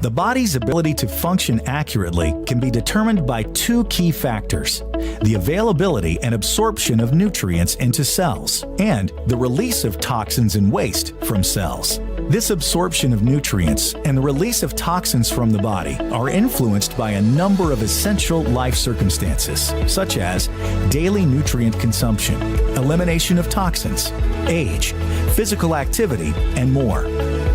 The body's ability to function accurately can be determined by two key factors: the availability and absorption of nutrients into cells, and the release of toxins and waste from cells. This absorption of nutrients and the release of toxins from the body are influenced by a number of essential life circumstances, such as daily nutrient consumption, elimination of toxins, age, physical activity, and more.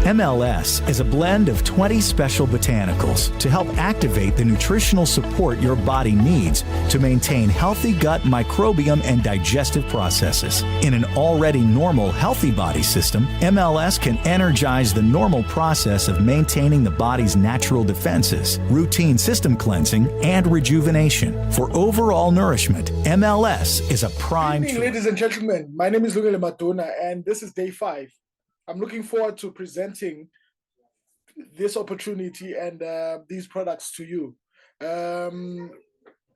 MLS is a blend of 20 special botanicals to help activate the nutritional support your body needs to maintain healthy gut microbiome and digestive processes. In an already normal, healthy body system, MLS can energize the normal process of maintaining the body's natural defenses, routine system cleansing, and rejuvenation. For overall nourishment, MLS is a prime Good evening, ladies and gentlemen. My name is Lungile Maduna, and this is day 5. I'm looking forward to presenting this opportunity and these products to you.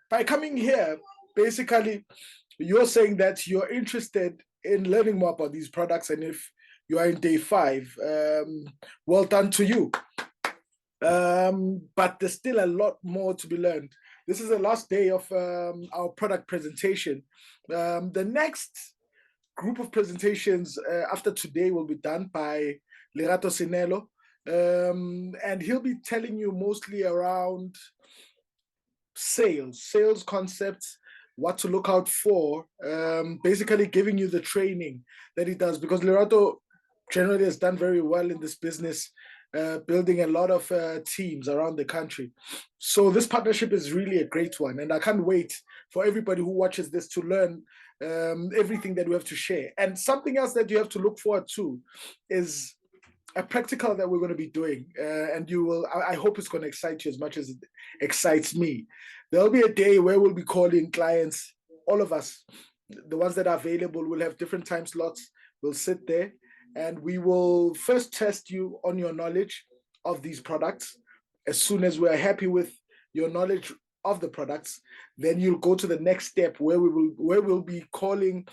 By coming here, basically, you're saying that you're interested in learning more about these products, and if you are in day 5, well done to you. But there's still a lot more to be learned. This is the last day of our product presentation. The next group of presentations after today will be done by Lerato Sinelo, and he'll be telling you mostly around sales concepts, what to look out for, basically giving you the training that he does, because Lerato generally has done very well in this business, building a lot of teams around the country. So this partnership is really a great one, and I can't wait for everybody who watches this to learn everything that we have to share. And something else that you have to look forward to is a practical that we're going to be doing, and I hope it's going to excite you as much as it excites me. There'll be a day where we'll be calling clients, all of us, the ones that are available. We'll have different time slots. We'll sit there and we will first test you on your knowledge of these products. As soon as we're happy with your knowledge of the products, then you'll go to the next step where we'll be calling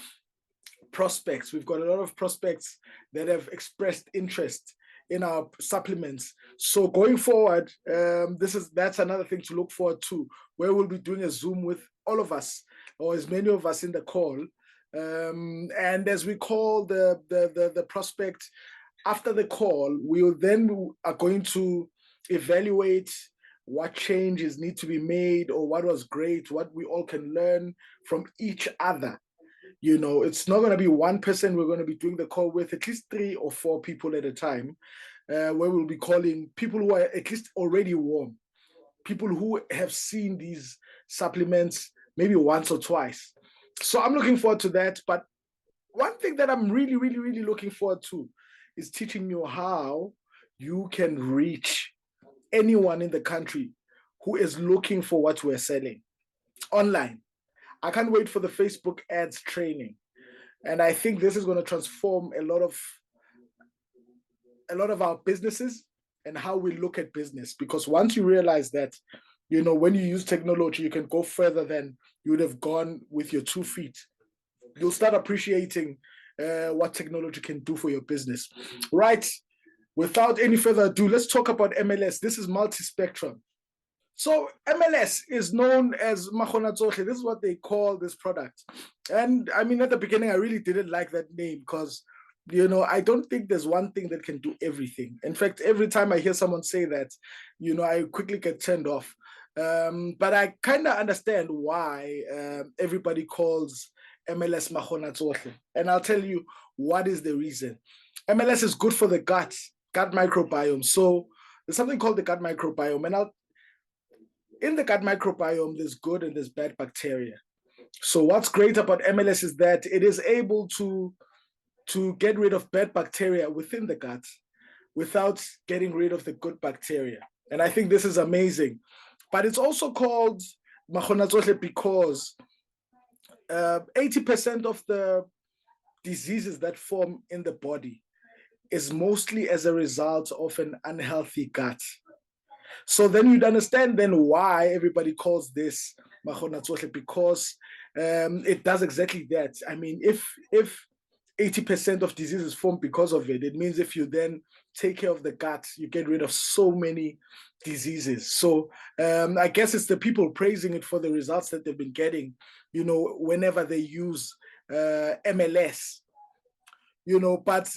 prospects. We've got a lot of prospects that have expressed interest in our supplements. So going forward, that's another thing to look forward to, where we'll be doing a Zoom with all of us, or as many of us in the call. And as we call the prospect, after the call, we are going to evaluate what changes need to be made, or what was great, what we all can learn from each other. You know, it's not going to be one person we're going to be doing the call with, at least 3 or 4 people at a time, where we'll be calling people who are at least already warm, people who have seen these supplements maybe once or twice. So I'm looking forward to that. But one thing that I'm really, really, really looking forward to is teaching you how you can reach anyone in the country who is looking for what we're selling online. I can't wait for the Facebook ads training. And I think this is going to transform a lot of our businesses and how we look at business. Because once you realize that, you know, when you use technology, you can go further than you would have gone with your 2 feet. You'll start appreciating what technology can do for your business. Right. Without any further ado, let's talk about MLS. This is multi-spectrum. So MLS is known as Makgonatsohle. This is what they call this product. And I mean, at the beginning, I really didn't like that name because, you know, I don't think there's one thing that can do everything. In fact, every time I hear someone say that, you know, I quickly get turned off. But I kind of understand why everybody calls MLS Makgonatsohle. And I'll tell you what is the reason. MLS is good for the gut microbiome. So there's something called the gut microbiome. And in the gut microbiome, there's good and there's bad bacteria. So what's great about MLS is that it is able to get rid of bad bacteria within the gut without getting rid of the good bacteria. And I think this is amazing. But it's also called Makgonatsohle because 80% of the diseases that form in the body is mostly as a result of an unhealthy gut. So then you'd understand then why everybody calls this Makgonatsohle, because it does exactly that. I mean, if 80% of diseases form because of it, it means if you then take care of the gut, you get rid of so many diseases. So I guess it's the people praising it for the results that they've been getting, whenever they use MLS, but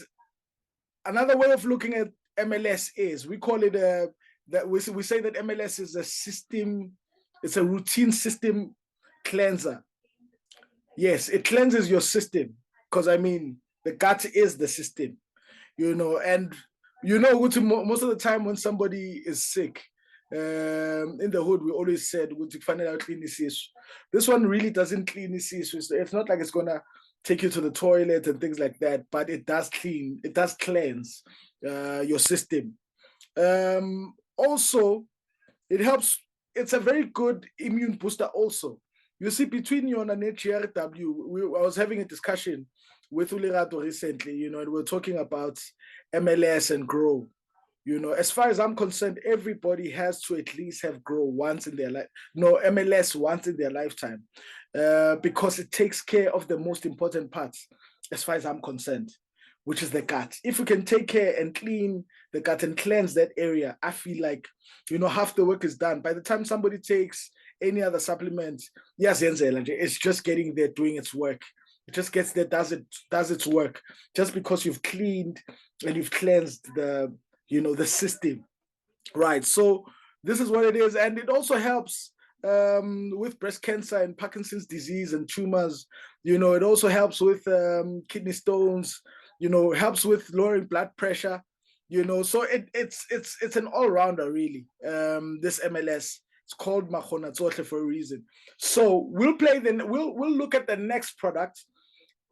another way of looking at MLS is we call it that we say that MLS is a system, it's a routine system cleanser. Yes, it cleanses your system because the gut is the system, and most of the time when somebody is sick, in the hood, we always said, this one really doesn't clean the. It's not like it's gonna take you to the toilet and things like that, but it does cleanse your system. Also, it helps. It's a very good immune booster also. You see, between you and GRW, I was having a discussion with Ulirato recently, and we're talking about MLS and Grow. As far as I'm concerned, everybody has to at least have Grow once in their life. No, MLS once in their lifetime, because it takes care of the most important parts, as far as I'm concerned, which is the gut. If we can take care and clean the gut and cleanse that area, I feel like, half the work is done. By the time somebody takes any other supplement, yes, it's just getting there, doing its work. It just gets there, does its work, just because you've cleaned and you've cleansed the system, right? So this is what it is, and it also helps with breast cancer and Parkinson's disease and tumors. It also helps with kidney stones. Helps with lowering blood pressure. So it's an all-rounder really. This MLS. It's called Mahona Tsohle for a reason. So we'll look at the next product.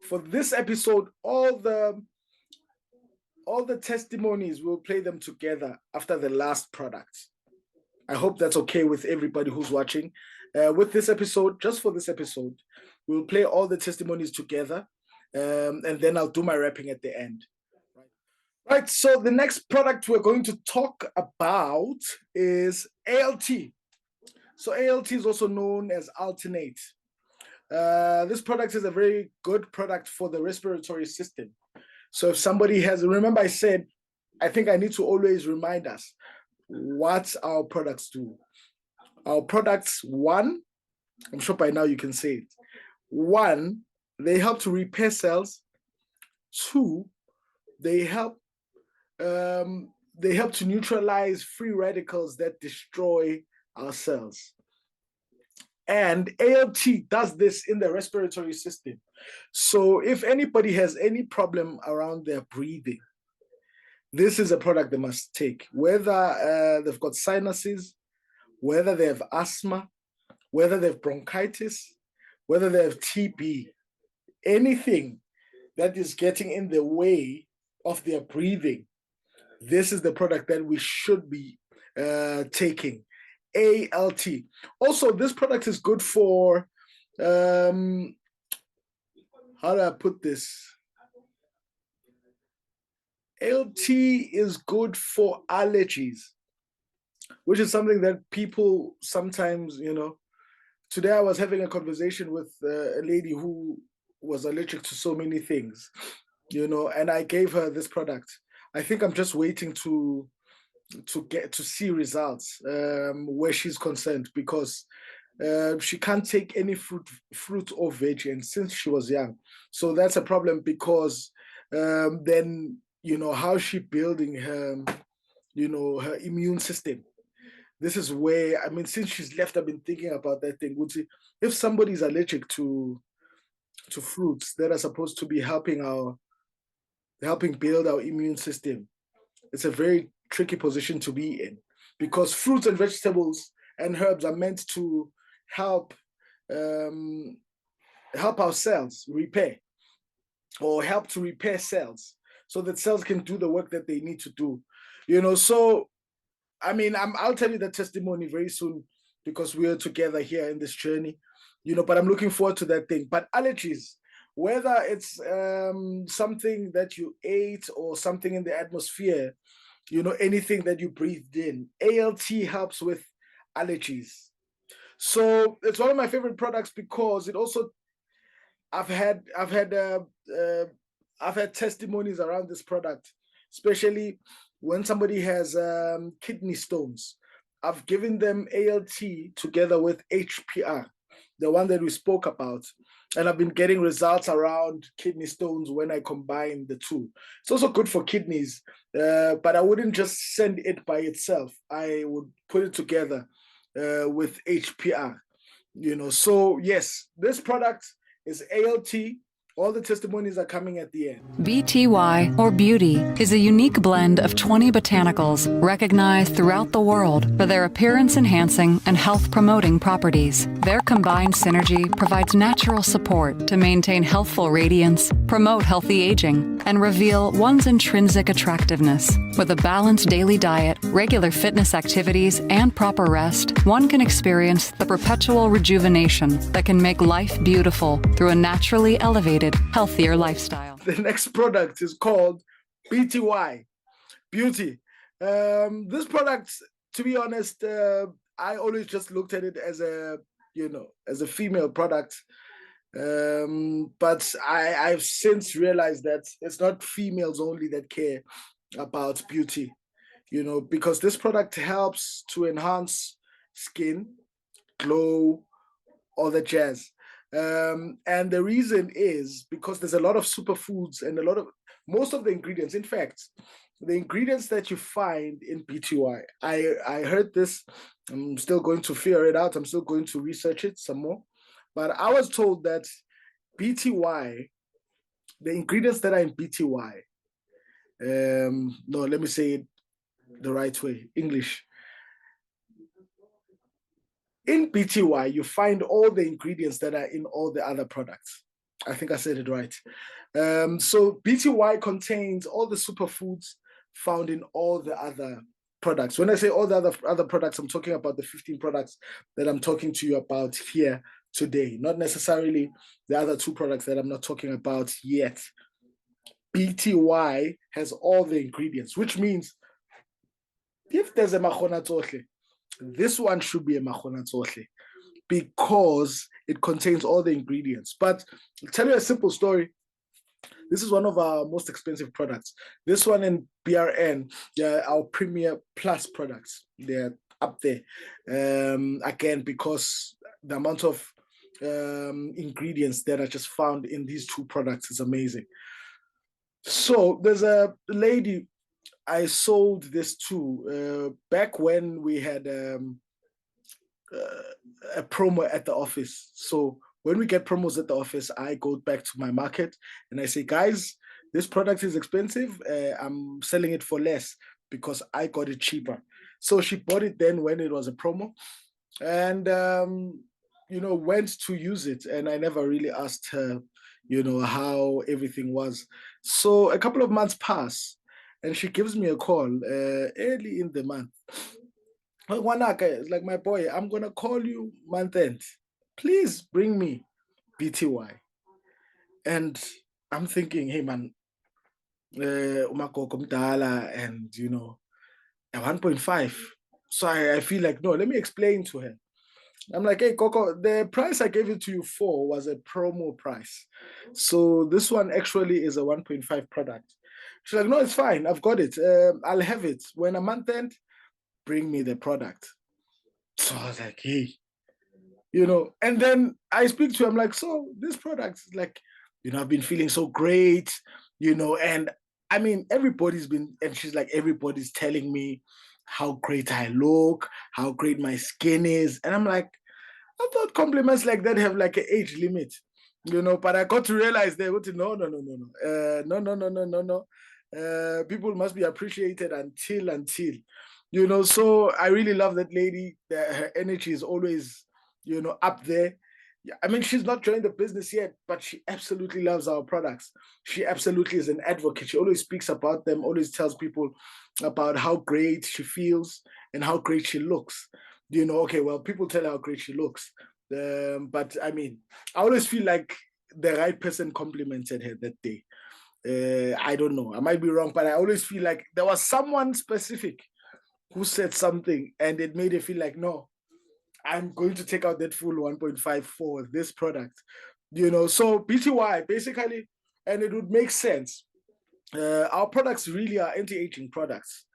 For this episode, all the testimonies, we'll play them together after the last product. I hope that's okay with everybody who's watching. With this episode, just for this episode, we'll play all the testimonies together, and then I'll do my wrapping at the end. Right, so the next product we're going to talk about is ALT. So ALT is also known as Alternate. This product is a very good product for the respiratory system. So if somebody remember I said, I think I need to always remind us what our products do. Our products, one, I'm sure by now you can say it. One, they help to repair cells. Two, they help to neutralize free radicals that destroy our cells. And ALT does this in the respiratory system. So if anybody has any problem around their breathing, this is a product they must take, whether they've got sinuses, whether they have asthma, whether they have bronchitis, whether they have TB, anything that is getting in the way of their breathing. This is the product that we should be taking, ALT. Also, this product is good for, how do I put this? ALT is good for allergies, which is something that people sometimes, Today I was having a conversation with a lady who was allergic to so many things, and I gave her this product. I think I'm just waiting to get to see results where she's concerned, because she can't take any fruit or veg, and since she was young. So that's a problem, because then, how's she building her, her immune system? This is where, since she's left, I've been thinking about that thing. If somebody's allergic to fruits that are supposed to be helping build our immune system, it's a very tricky position to be in, because fruits and vegetables and herbs are meant to help our cells repair, or help to repair cells, so that cells can do the work that they need to do. So I'll tell you the testimony very soon, because we are together here in this journey, but I'm looking forward to that thing. But allergies, whether it's something that you ate or something in the atmosphere, anything that you breathed in, ALT helps with allergies. So it's one of my favorite products, because it also, I've had testimonies around this product, especially when somebody has kidney stones, I've given them ALT together with HPR, the one that we spoke about. And I've been getting results around kidney stones when I combine the two. It's also good for kidneys, but I wouldn't just send it by itself. I would put it together with HPR. So yes, this product is ALT. All the testimonies are coming at the end. BTY, or Beauty, is a unique blend of 20 botanicals recognized throughout the world for their appearance-enhancing and health-promoting properties. Their combined synergy provides natural support to maintain healthful radiance, promote healthy aging, and reveal one's intrinsic attractiveness. With a balanced daily diet, regular fitness activities, and proper rest, one can experience the perpetual rejuvenation that can make life beautiful through a naturally elevated, healthier lifestyle. The next product is called BTY, Beauty. This product, to be honest, I always just looked at it as a female product. But I've since realized that it's not females only that care about beauty, because this product helps to enhance skin, glow, all the jazz. And the reason is because there's a lot of superfoods and most of the ingredients. In fact, the ingredients that you find in BTY, I heard this. I'm still going to figure it out. I'm still going to research it some more. But I was told that BTY, the ingredients that are in BTY, no, let me say it the right way, English. In BTY, you find all the ingredients that are in all the other products. I think I said it right. So BTY contains all the superfoods found in all the other products. When I say all the other products, I'm talking about the 15 products that I'm talking to you about here today, not necessarily the other 2 products that I'm not talking about yet. BTY has all the ingredients, which means if there's a Makgona Tsohle, this one should be a Makgona Tsohle because it contains all the ingredients. But I'll tell you a simple story. This is one of our most expensive products. This one in BRN, our Premier Plus products, they're up there. Again, because the amount of ingredients that are just found in these 2 products is amazing. So there's a lady I sold this to back when we had a promo at the office. So when we get promos at the office, I go back to my market and I say, guys, this product is expensive. I'm selling it for less because I got it cheaper. So she bought it then when it was a promo and, went to use it. And I never really asked her, how everything was. So a couple of months pass and she gives me a call early in the month. It's like, my boy, I'm going to call you month end. Please bring me BTY. And I'm thinking, hey, man, umagogo mdala and, a 1.5. So I feel like, no, let me explain to her. I'm like, hey, Coco, the price I gave it to you for was a promo price. So this one actually is a 1.5 product. She's like, no, it's fine. I've got it. I'll have it. When a month end, bring me the product. So I was like, hey, and then I speak to him like, so this product is like, I've been feeling so great, and I mean, and she's like, everybody's telling me how great I look, how great my skin is. And I'm like, I thought compliments like that have like an age limit, but I got to realize no. People must be appreciated until, so I really love that lady. Her energy is always, up there. I mean, she's not joined the business yet, but she absolutely loves our products. She absolutely is an advocate. She always speaks about them, always tells people about how great she feels and how great she looks. Okay, well, people tell her how great she looks. But I mean, I always feel like the right person complimented her that day. I don't know. I might be wrong, but I always feel like there was someone specific who said something and it made her feel like, no, I'm going to take out that full 1.5 for this product. So BTY basically, and it would make sense. Our products really are anti-aging products.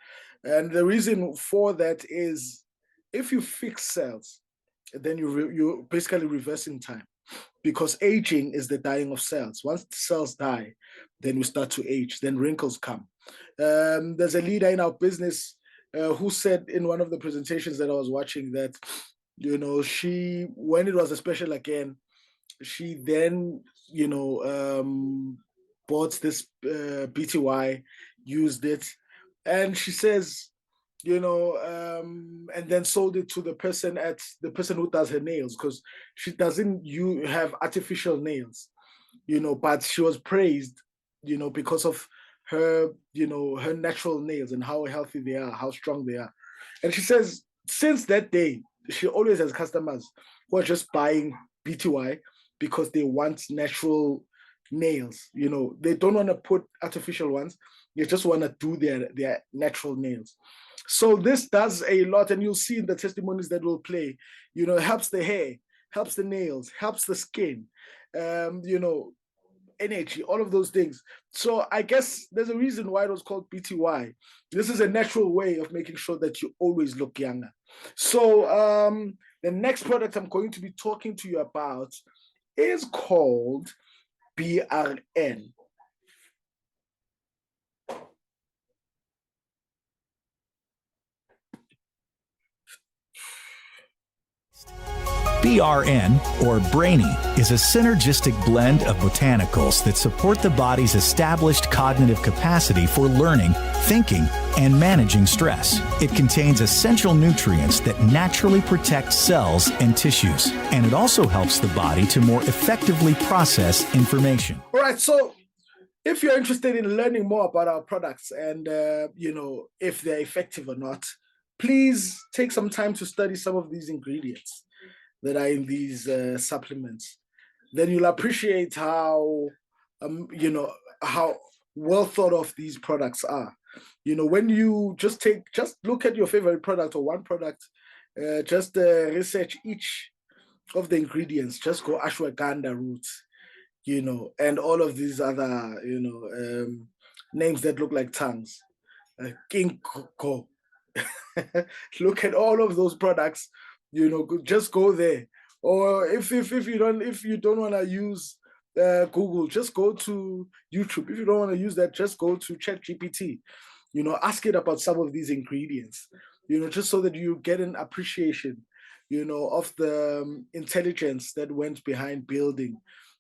And the reason for that is if you fix cells, then you're basically reversing time, because aging is the dying of cells. Once the cells die, then we start to age, then wrinkles come. There's a leader in our business who said in one of the presentations that I was watching that, she, when it was a special again, she then, bought this BTY, used it, and she says, and then sold it to the person who does her nails, because she doesn't have artificial nails, but she was praised, because of her, her natural nails and how healthy they are, how strong they are. And she says since that day, she always has customers who are just buying BTY because they want natural nails. They don't want to put artificial ones. They just want to do their natural nails. So this does a lot, and you'll see in the testimonies that will play, it helps the hair, helps the nails, helps the skin, energy, all of those things. So I guess there's a reason why it was called BTY. This is a natural way of making sure that you always look younger. So the next product I'm going to be talking to you about is called BRN. BRN, or Brainy, is a synergistic blend of botanicals that support the body's established cognitive capacity for learning, thinking, and managing stress. It contains essential nutrients that naturally protect cells and tissues, and it also helps the body to more effectively process information. All right, so if you're interested in learning more about our products and, if they're effective or not, please take some time to study some of these ingredients that are in these supplements. Then you'll appreciate how, how well thought of these products are. When you just look at your favorite product or one product, just research each of the ingredients. Just go ashwagandha root, and all of these other, names that look like tongues. Ginkgo. Look at all of those products. Just go there. Or if you don't want to use Google, just go to YouTube. If you don't want to use that, just go to ChatGPT. Ask it about some of these ingredients. Just so that you get an appreciation, of the intelligence that went behind building,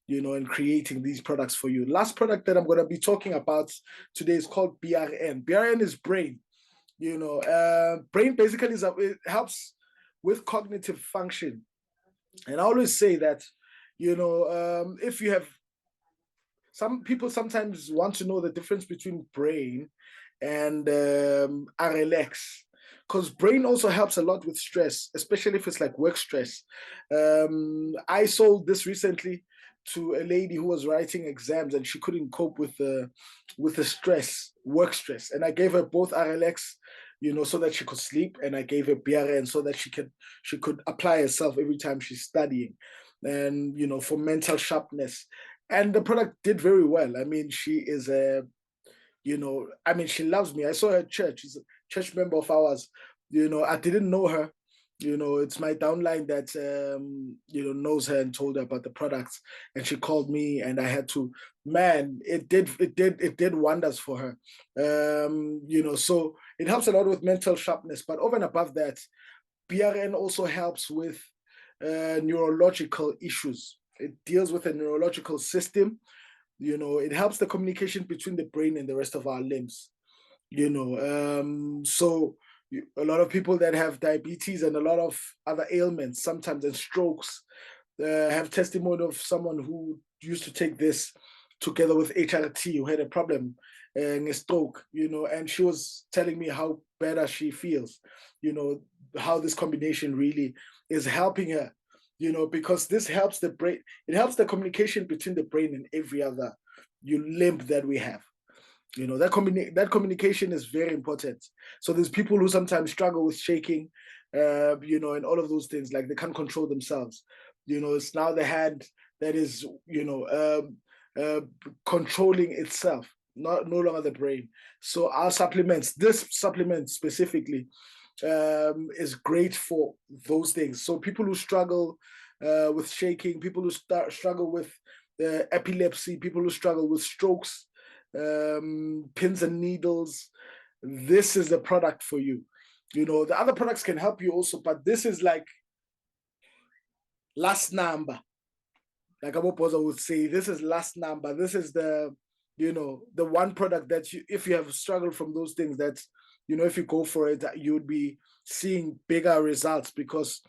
and creating these products for you. Last product that I'm going to be talking about today is called BRN. BRN is brain. Brain basically it helps with cognitive function. And I always say that, if you have, some people sometimes want to know the difference between brain and RLX, because brain also helps a lot with stress, especially if it's like work stress. I sold this recently to a lady who was writing exams and she couldn't cope with the stress, work stress. And I gave her both RLX, so that she could sleep, and I gave her BRN so that she could apply herself every time she's studying, and for mental sharpness. And the product did very well. I mean, she is she loves me. I saw her at church. She's a church member of ours. I didn't know her. It's my downline that knows her and told her about the products, and she called me, and I had to, man, it did wonders for her. So it helps a lot with mental sharpness. But over and above that, BRN also helps with neurological issues. It deals with a neurological system. It helps the communication between the brain and the rest of our limbs. So a lot of people that have diabetes and a lot of other ailments, sometimes, and strokes, have testimony of someone who used to take this together with HRT, who had a problem, a stroke, and she was telling me how better she feels, how this combination really is helping her, because this helps the brain. It helps the communication between the brain and every other limb that we have. That communication is very important. So there's people who sometimes struggle with shaking, and all of those things, like they can't control themselves. It's now the hand that is, controlling itself. no longer the brain. So our supplements, this supplement specifically, is great for those things. So people who struggle with shaking, people who struggle with epilepsy, people who struggle with strokes, pins and needles, this is the product for you. The other products can help you also, but this is like last number. Like Abopoza would say, this is last number. This is the one product that if you have struggled from those things, that if you go for it, you would be seeing bigger results, because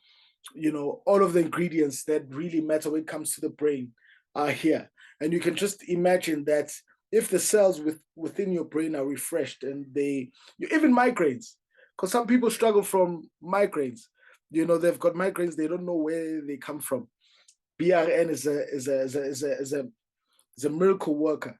all of the ingredients that really matter when it comes to the brain are here. And you can just imagine that if the cells within your brain are refreshed, and even migraines, because some people struggle from migraines. They've got migraines, they don't know where they come from. BRN is a miracle worker.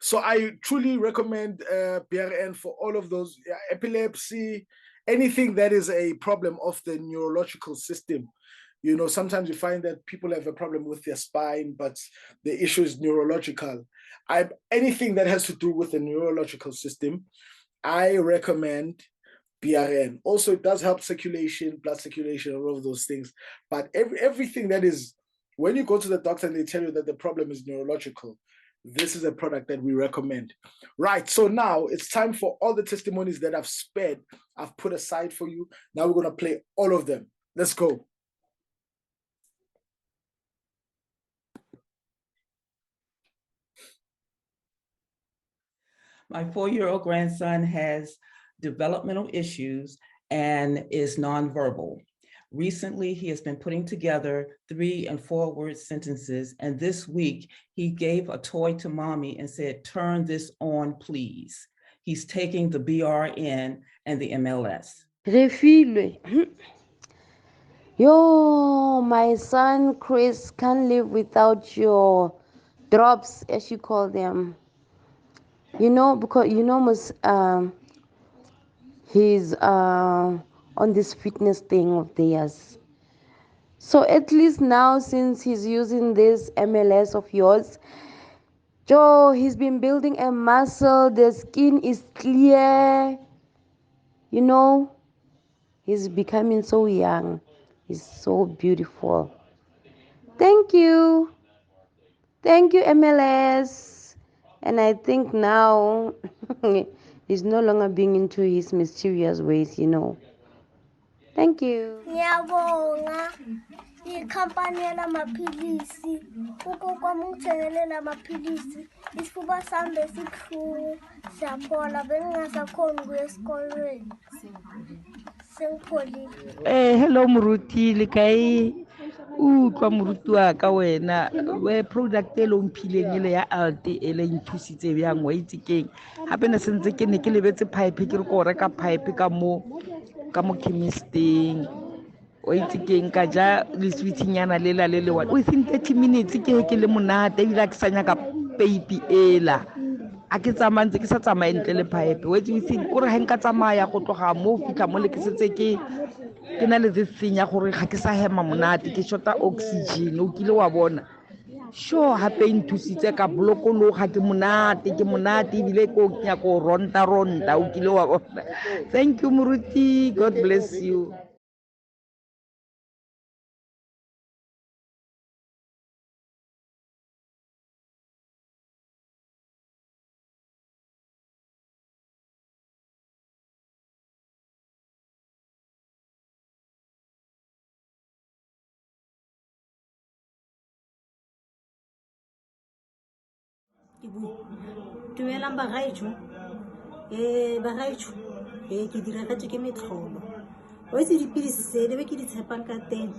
So I truly recommend BRN for all of those, epilepsy, anything that is a problem of the neurological system. Sometimes you find that people have a problem with their spine, but the issue is neurological. Anything that has to do with the neurological system, I recommend BRN. Also, it does help circulation, blood circulation, all of those things. But everything that is, when you go to the doctor and they tell you that the problem is neurological, this is a product that we recommend. Right, so now it's time for all the testimonies that I've put aside for you. Now we're going to play all of them. Let's go. My 4-year-old grandson has developmental issues and is nonverbal. Recently, he has been putting together 3- and 4-word sentences, and this week he gave a toy to mommy and said, "Turn this on, please." He's taking the BRN and the MLS. Refilwe. Yo, my son Chris can't live without your drops, as you call them. Because he's on this fitness thing of theirs. So at least now, since he's using this MLS of yours, Joe, he's been building a muscle. The skin is clear. He's becoming so young. He's so beautiful. Thank you. Thank you, MLS. And I think now he's no longer being into his mysterious ways, Thank you. Ngiyabonga ikhampani yamaphilisi ugogo ungithengelela amaphilisi isifuba sami besibuhlungu siyaphola bengingasakhoni ukuya esikolweni sengipholile. Hello Muruti le kae utlwa moruti wa ka wena we product e lo mphileng ile ya alt e le nthusitse bjang wa itse keng hape ne sentse ke ne ke lebetse pipe ke re ko reka pipe ka mo chemisteng wa itse keng ka ja le sweetinyana lela le lewa within 30 minutes ke le monate ebile ke sanya ka baby ela a ke tsamantse ke sa tsamaya ntle le pipe within o re ha nka tsamaya go tloga mo fitla mo le ke setse ke na le tsenya gore ga ke sa hema monate ke shota oxygen o kile wa bona sure hape nthusitse ka blokologa ke monate ebile ko nya ko ronta o kile wa bona. Thank you Muruti, God bless you. Dumelang bagaetsho ke diragetse ke metlholo o itse dipilisi tse le be ke di tshepang ka teng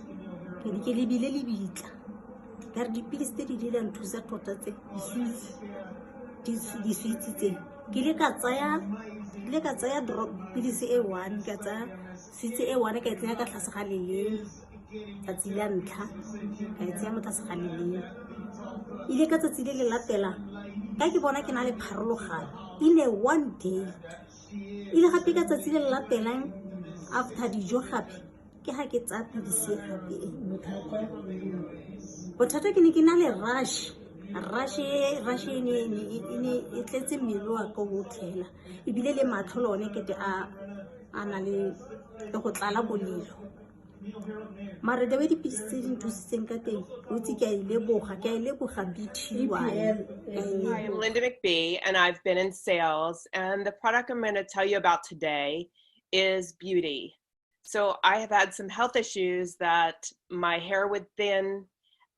ke lebile le bitla ka re dipilisi tse di dira nthusa tota tse di switse tse ke le ka tsaya drop pilisi e 1 ka tsaya sitse e 1 ka tsaya ka tlase ga leleng tsatsi la ntlha ka tsaya mo tlase ga leleng ile ka tsatsi le latela ka ke bona ke na le pharologano in a 1 day ile gape ka tsatsi le latelang after dijo gape ke ha ke tsa pilisi gape bothata ke ne ke na le rush Russia e ne e tletse mmele wa ka otlhela ebile le matlho le one kete a na le go tlala bolelo mare the way dipilisi tse di nthusitseng ka teng o itse ke a ileboga BT1. Hi, I'm Linda McBee, and I've been in sales. And the product I'm going to tell you about today is Beauty. So I have had some health issues that my hair would thin,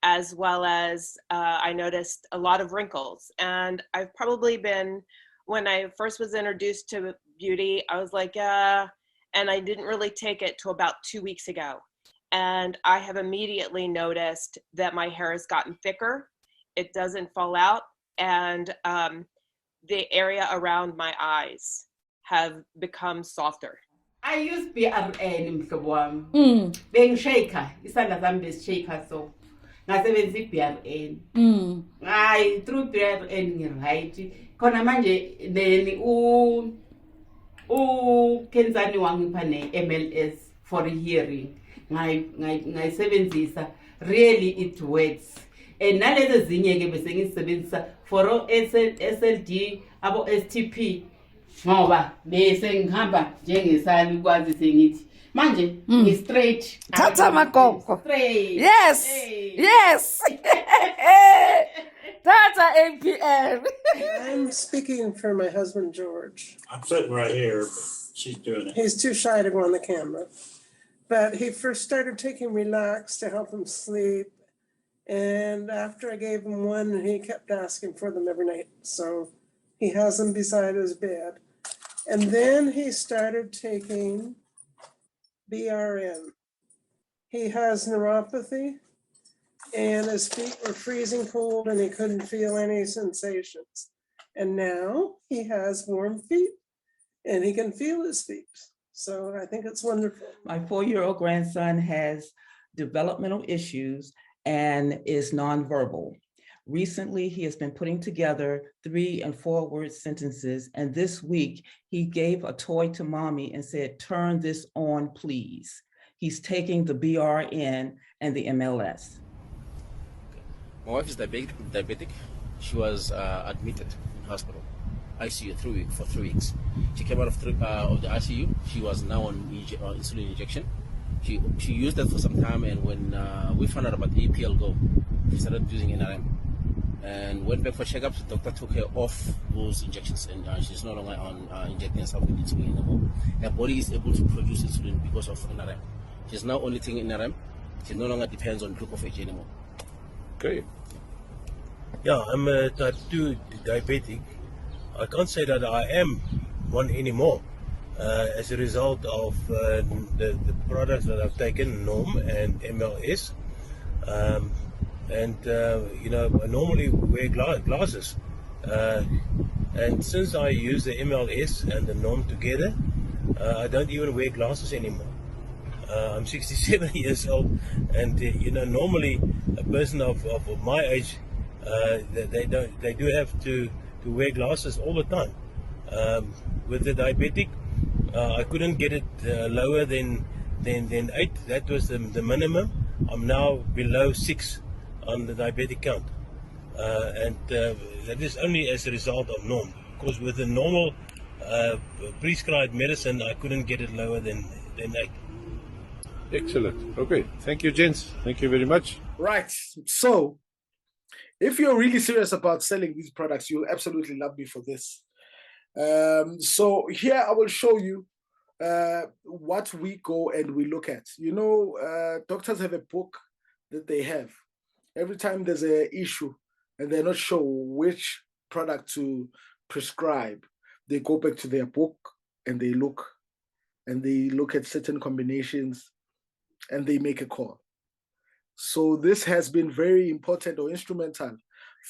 as well as I noticed a lot of wrinkles. And I've probably been, when I first was introduced to Beauty, I was like, and I didn't really take it till about 2 weeks ago. And I have immediately noticed that my hair has gotten thicker. It doesn't fall out. And the area around my eyes have become softer. I use BRN mhlobo wami. Bengishaka isandla sami besishaka so. Ngasebenzisa iBRN. Hayi through BRN ngiright. Khona manje then Kenzani wangipha ne-MLS for hearing. Ngayisebenzisa. Really it works. And nalezi ezinye ke bese ngisebenzisa for SLD abo STP ngoba bese ngihamba njengesali kwazi sengithi manje ngi straight Thatha amagogo. straight. Yes. Hey. Yes. Thatha APM. I'm speaking for my husband, George. I'm sitting right here, but she's doing it. He's too shy to go on the camera. But he first started taking Relax to help him sleep. And after I gave him one, he kept asking for them every night. So he has them beside his bed. And then he started taking BRN. He has neuropathy and his feet were freezing cold and he couldn't feel any sensations. And now he has warm feet and he can feel his feet. So I think it's wonderful. My 4-year-old grandson has developmental issues and is nonverbal. Recently, he has been putting together 3- and 4-word sentences. And this week, he gave a toy to mommy and said, "Turn this on, please." He's taking the BRN and the MLS. My wife is diabetic. She was admitted in hospital, ICU for 3 weeks. She came out of the ICU. She was now on insulin injection. She used that for some time, and when we found out about APL Go, she started using NRM. And went back for checkups. The doctor took her off those injections, and she's no longer on injecting herself with insulin anymore. Her body is able to produce insulin because of NRM. She's now only taking NRM. She no longer depends on glucophage anymore. Okay. Yeah, I'm a type 2 diabetic. I can't say that I am one anymore as a result of the products that I've taken, NORM and MLS. I normally wear glasses. And since I use the MLS and the NORM together, I don't even wear glasses anymore. I'm 67 years old, and normally a person of my age, they do have to wear glasses all the time. With the diabetic, I couldn't get it lower than 8. That was the minimum. I'm now below 6 on the diabetic count, and that is only as a result of NORM. Because with the normal prescribed medicine, I couldn't get it lower than 8. Excellent. Okay. Thank you, gents. Thank you very much. Right. So, if you're really serious about selling these products, you'll absolutely love me for this. So here I will show you what we go and we look at. Doctors have a book that they have. Every time there's an issue and they're not sure which product to prescribe, they go back to their book and they look at certain combinations and they make a call. So this has been very important or instrumental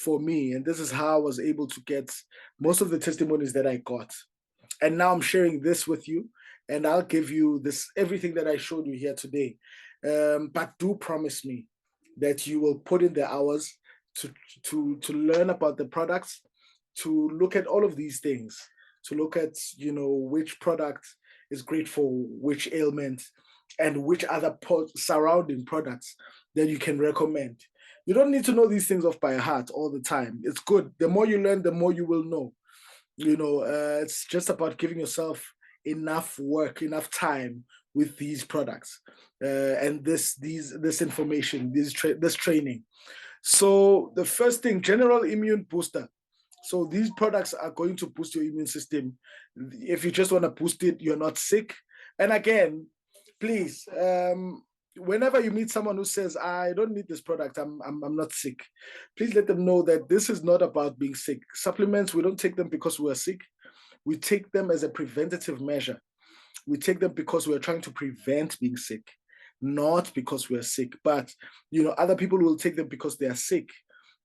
for me. And this is how I was able to get most of the testimonies that I got. And now I'm sharing this with you, and I'll give you everything that I showed you here today. But do promise me that you will put in the hours to learn about the products, to look at all of these things, to look at, which product is great for which ailment and which other surrounding products that you can recommend. You don't need to know these things off by heart all the time. It's good. The more you learn, the more you will know. It's just about giving yourself enough work, enough time with these products and this information, this training. So the first thing, general immune booster. So these products are going to boost your immune system. If you just want to boost it, you're not sick. And again, please, whenever you meet someone who says, I don't need this product, I'm not sick, please let them know that this is not about being sick. Supplements, we don't take them because we're sick. We take them as a preventative measure. We take them because we're trying to prevent being sick, not because we're sick. But, other people will take them because they are sick.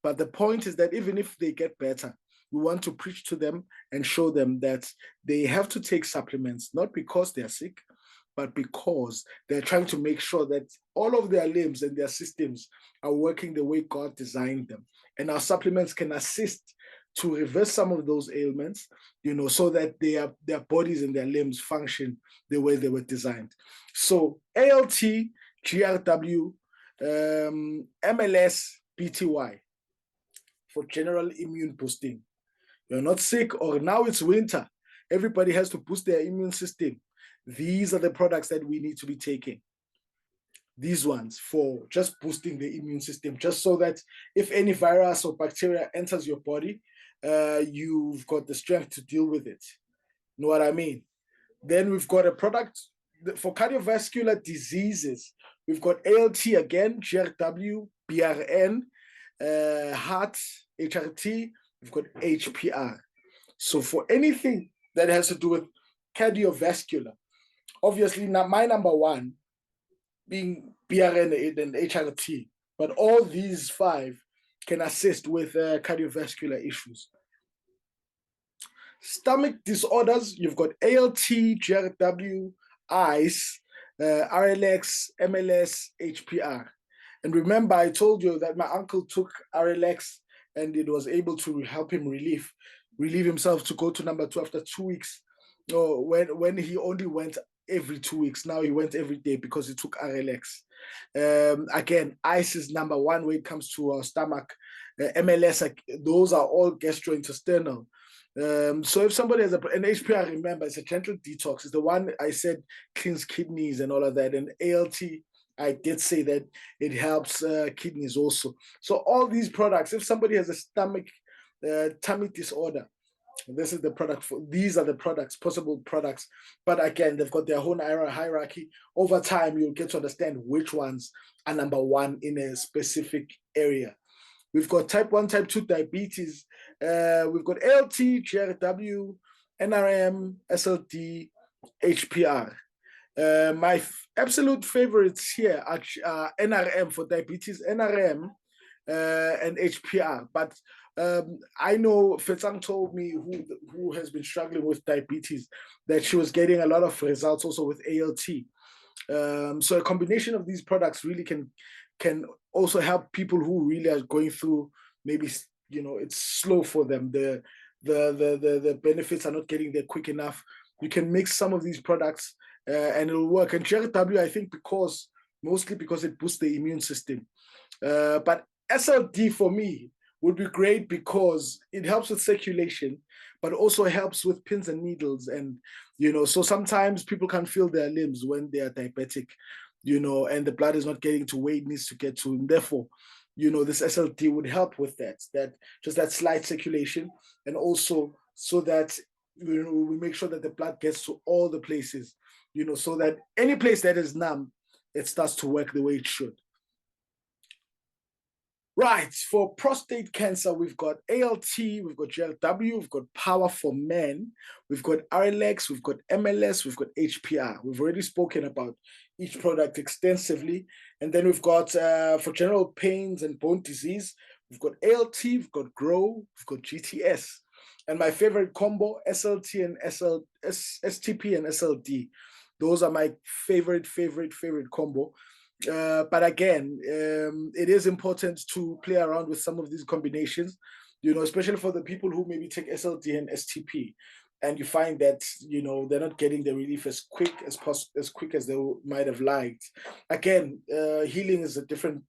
But the point is that even if they get better, we want to preach to them and show them that they have to take supplements, not because they're sick, but because they're trying to make sure that all of their limbs and their systems are working the way God designed them. And our supplements can assist to reverse some of those ailments, so that their bodies and their limbs function the way they were designed. So ALT, GRW, MLS, BTY for general immune boosting. You're not sick, or now it's winter. Everybody has to boost their immune system. These are the products that we need to be taking. These ones for just boosting the immune system, just so that if any virus or bacteria enters your body, you've got the strength to deal with it. Know what I mean? Then we've got a product for cardiovascular diseases. We've got ALT again, GRW, BRN, heart, HRT. We've got HPR. So for anything that has to do with cardiovascular, obviously now my number one being BRN and HRT, but all these 5 can assist with cardiovascular issues. Stomach disorders, you've got ALT, GRW, ICE, RLX, MLS, HPR. And remember, I told you that my uncle took RLX and it was able to help him relieve himself to go to number 2 after 2 weeks. When he only went every 2 weeks, now he went every day because he took RLX. Again, ICE is number 1 when it comes to our stomach. MLS, those are all gastrointestinal. So if somebody has an HPR, remember, it's a gentle detox. It's the one I said cleans kidneys and all of that. And ALT, I did say that it helps kidneys also. So all these products, if somebody has a stomach tummy disorder, this is the product for. These are the products, possible products. But again, they've got their own hierarchy. Over time, you'll get to understand which ones are number 1 in a specific area. We've got type 1, type 2 diabetes. We've got ALT, GRW, NRM, SLD, HPR. My absolute favorites here are NRM for diabetes, NRM, and HPR. But I know Fetsang told me, who has been struggling with diabetes, that she was getting a lot of results also with ALT. So a combination of these products really can also help people who really are going through, maybe it's slow for them. The benefits are not getting there quick enough. You can mix some of these products and it'll work. And GRW, I think, mostly because it boosts the immune system. But SLD for me would be great because it helps with circulation, but also helps with pins and needles. And, so sometimes people can feel their limbs when they are diabetic, and the blood is not getting to where it needs to get to. And therefore, this SLD would help with that slight circulation, and also so that, we make sure that the blood gets to all the places, so that any place that is numb, it starts to work the way it should. Right, for prostate cancer, we've got ALT, we've got GLW, we've got Power for Men, we've got RLX, we've got MLS, we've got HPR. We've already spoken about each product extensively. And then we've got, for general pains and bone disease, we've got ALT, we've got GROW, we've got GTS. And my favorite combo, SLT and STP and SLD. Those are my favorite combo. But again, it is important to play around with some of these combinations, especially for the people who maybe take SLD and STP, and you find that, they're not getting the relief as quick as they might have liked. Again, healing is a different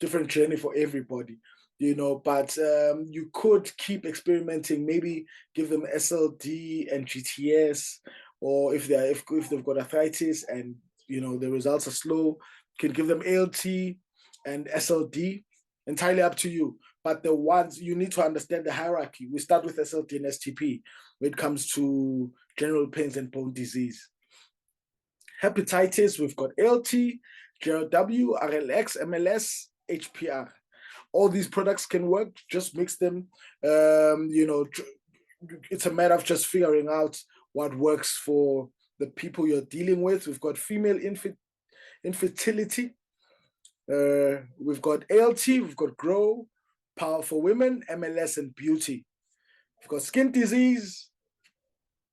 different journey for everybody, but you could keep experimenting, maybe give them SLD and GTS, or if they've got arthritis and the results are slow, you can give them ALT and SLD, entirely up to you. But the ones you need to understand the hierarchy. We start with SLD and STP when it comes to general pains and bone disease. Hepatitis, we've got ALT, GLW, RLX, MLS, HPR. All these products can work, just mix them. It's a matter of just figuring out what works for the people you're dealing with. We've got female infertility. We've got ALT, we've got GROW, Power for Women, MLS, and Beauty. We've got skin disease.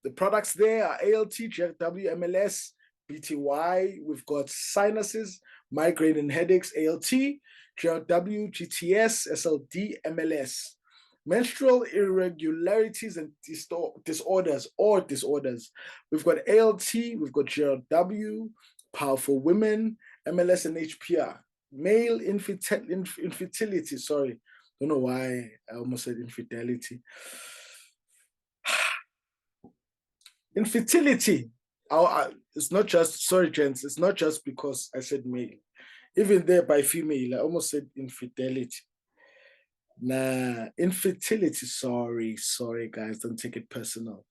The products there are ALT, GLW, MLS, BTY. We've got sinuses, migraine and headaches, ALT, GLW, GTS, SLD, MLS. Menstrual irregularities and disorders. We've got ALT, we've got GLW, Power for Women, MLS, and HPR. Male infertility, sorry. Don't know why I almost said infidelity. Infertility. It's not just, sorry, gents, it's not just because I said male. Even there by female, I almost said infidelity. Nah, infertility, sorry guys, don't take it personal.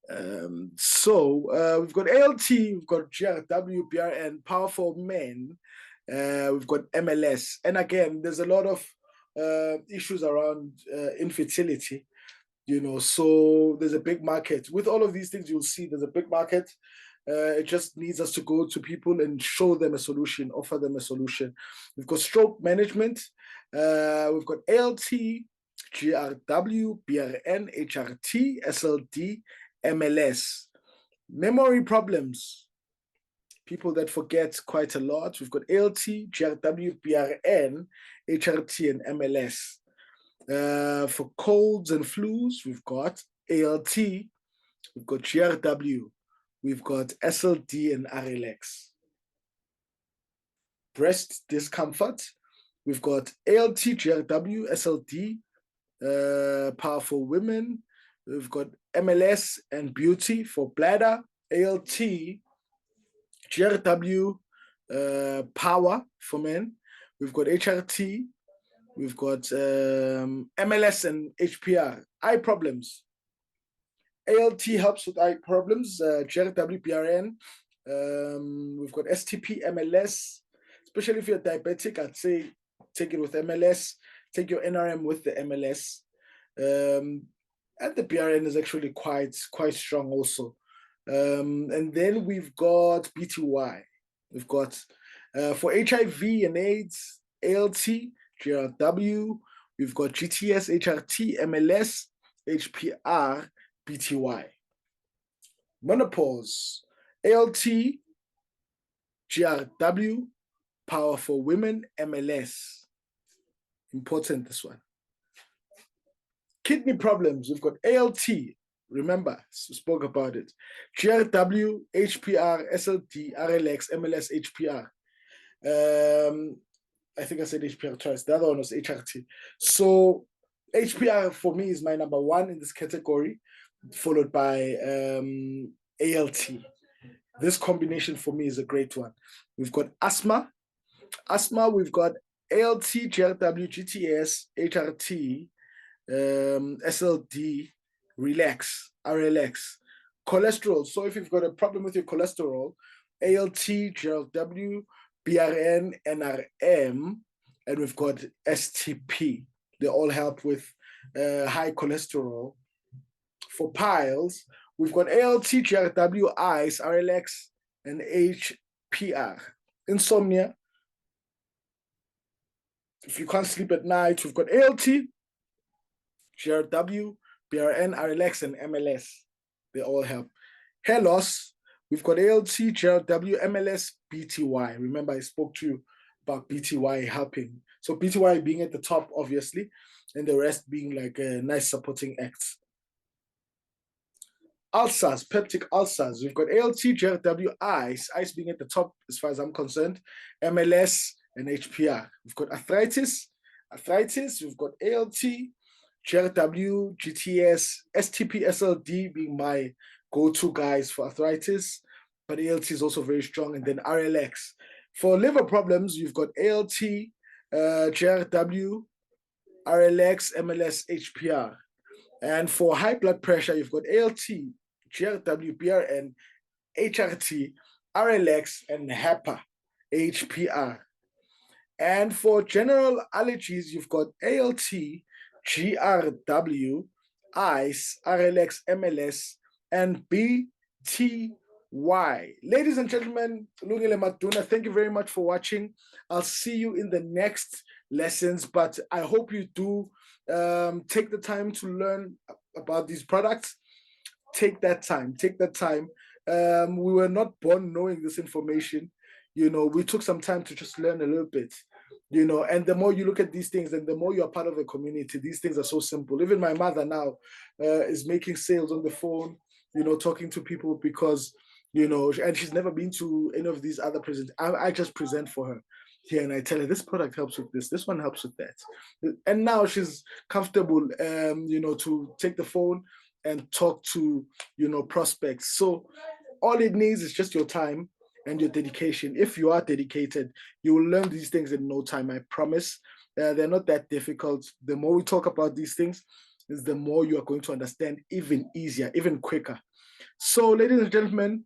We've got ALT, we've got GRW, BRN, Power for Men, we've got MLS. And again, there's a lot of issues around infertility, so there's a big market. With all of these things, you'll see there's a big market. It just needs us to go to people and show them a solution, offer them a solution. We've got stroke management. We've got ALT, GRW, BRN, HRT, SLD, MLS. Memory problems. People that forget quite a lot. We've got ALT, GRW, BRN, HRT, and MLS. For colds and flus, we've got ALT, we've got GRW, we've got SLD and RLX. Breast discomfort, we've got ALT, GRW, SLD, Power for Women, we've got MLS and Beauty. For bladder, ALT, GRW, Power for Men, we've got HRT, we've got MLS and HPR. Eye problems. ALT helps with eye problems, GRW, BRN. We've got STP, MLS. Especially if you're diabetic, I'd say take it with MLS. Take your NRM with the MLS. And the BRN is actually quite strong also. And then we've got BTY. We've got for HIV and AIDS, ALT, GRW, we've got GTS, HRT, MLS, HPR, BTY. Menopause, ALT, GRW, Power for Women, MLS. Important, this one. Kidney problems, we've got ALT, remember, spoke about it. GRW, HPR, SLD, RLX, MLS, HPR. I think I said HPR twice. The other one was HRT. So HPR for me is my number one in this category, followed by ALT. This combination for me is a great one. We've got asthma. We've got ALT, GRW, GTS, HRT, SLD, Relax, RLX. Cholesterol. So if you've got a problem with your cholesterol, ALT, GRW, BRN, NRM, and we've got STP. They all help with high cholesterol. For piles, we've got ALT, GRW, ICE, RLX, and HPR. Insomnia. If you can't sleep at night, we've got ALT, GRW, BRN, RLX, and MLS. They all help. Hair loss. We've got ALT, GRW, MLS, BTY. Remember, I spoke to you about BTY helping. So BTY being at the top, obviously, and the rest being like a nice supporting act. Ulcers, peptic ulcers. We've got ALT, GRW, ICE being at the top as far as I'm concerned, MLS and HPR. We've got arthritis, we've got ALT, GRW, GTS, STP, SLD being my go-to guys for arthritis, but ALT is also very strong, and then RLX. For liver problems, you've got ALT, GRW, RLX, MLS, HPR. And for high blood pressure, you've got ALT, GRW, BRN, HRT, RLX, and HEPA, HPR. And for general allergies, you've got ALT, GRW, ICE, RLX, MLS, and BTY. Ladies and gentlemen, Lungile Maduna, thank you very much for watching. I'll see you in the next lessons, but I hope you do take the time to learn about these products. Take that time. We were not born knowing this information. We took some time to just learn a little bit, and the more you look at these things and the more you're part of the community, these things are so simple. Even my mother now is making sales on the phone, talking to people because, and she's never been to any of these other presents. I just present for her here and I tell her this product helps with this one helps with that. And now she's comfortable, to take the phone and talk to, prospects. So all it needs is just your time and your dedication. If you are dedicated, you will learn these things in no time, I promise. They're not that difficult. The more we talk about these things, is the more you are going to understand even easier, even quicker. So, ladies and gentlemen,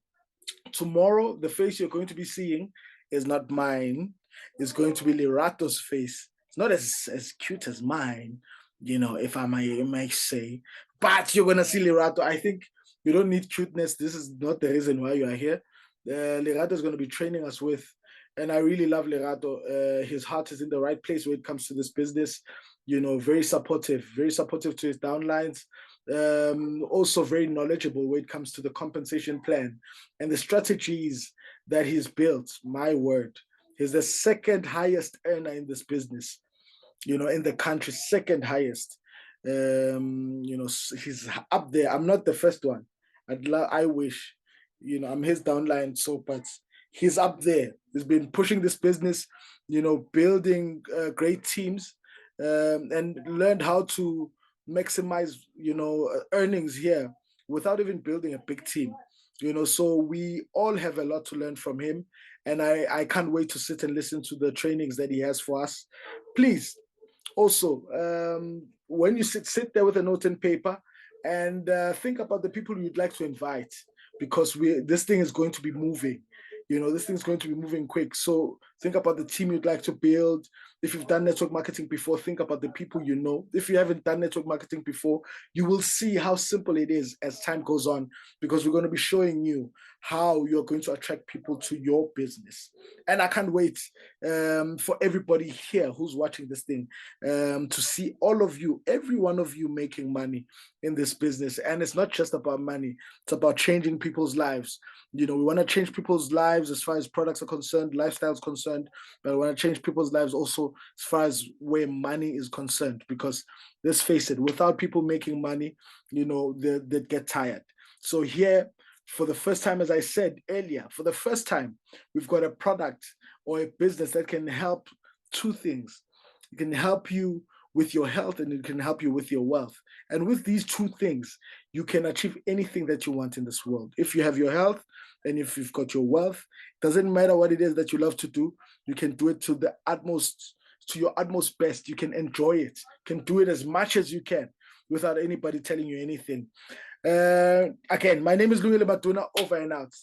tomorrow, the face you're going to be seeing is not mine. It's going to be Lerato's face. It's not as cute as mine, if I may say. But you're going to see Lerato. I think you don't need cuteness. This is not the reason why you are here. Lerato is going to be training us with, and I really love Lerato. His heart is in the right place when it comes to this business. Very supportive to his downlines. Also very knowledgeable when it comes to the compensation plan and the strategies that he's built. My word, he's the second highest earner in this business, in the country, second highest. He's up there. I'm not the first one. I wish, I'm his downline, but he's up there. He's been pushing this business, building great teams, and learned how to maximize, earnings here without even building a big team. So we all have a lot to learn from him, and I can't wait to sit and listen to the trainings that he has for us. Please, also, when you sit there with a note and paper and think about the people you'd like to invite, because this thing is going to be moving. This thing's going to be moving quick. So think about the team you'd like to build. If you've done network marketing before, think about the people you know. If you haven't done network marketing before, you will see how simple it is as time goes on, because we're going to be showing you how you're going to attract people to your business. And I can't wait for everybody here who's watching this thing to see all of you, every one of you making money in this business. And it's not just about money. It's about changing people's lives. We want to change people's lives as far as products are concerned, lifestyles concerned, but we want to change people's lives also as far as where money is concerned, because let's face it, without people making money, they get tired. So here, for the first time, as I said earlier, for the first time, we've got a product or a business that can help two things. It can help you with your health and it can help you with your wealth. And with these two things, you can achieve anything that you want in this world. If you have your health and if you've got your wealth, doesn't matter what it is that you love to do, you can do it to your utmost best. You can enjoy it, can do it as much as you can without anybody telling you anything. Again, my name is Lungile Maduna, over and out.